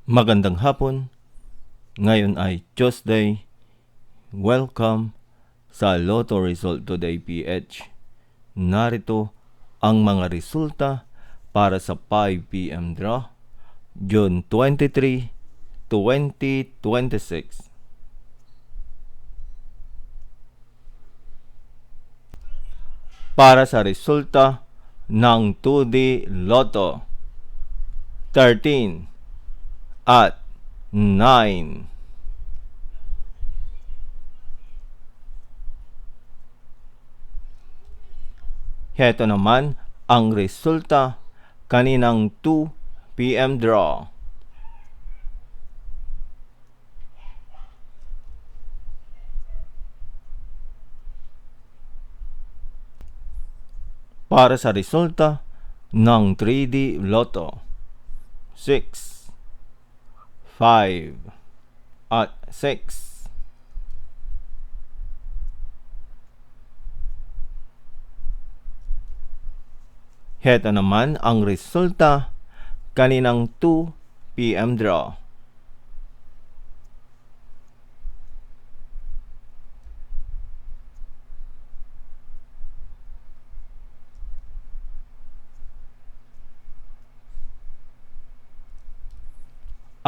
Magandang hapon. Ngayon ay Tuesday. Welcome sa Lotto Result Today PH. Narito ang mga resulta para sa 5 p.m. draw, June 23, 2026. Para sa resulta ng 2D Lotto, 13 at 9. Heto naman ang resulta kaninang 2 p.m. draw. Para sa resulta ng 3D Lotto, 6, 5 at 6. Heto naman ang resulta kaninang 2 p.m. draw.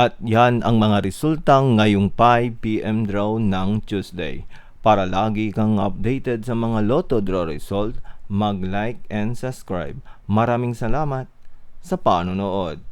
At yan ang mga resulta ngayong 5 p.m. draw ng Tuesday. Para lagi kang updated sa mga Lotto draw result, mag-like and subscribe. Maraming salamat sa panonood.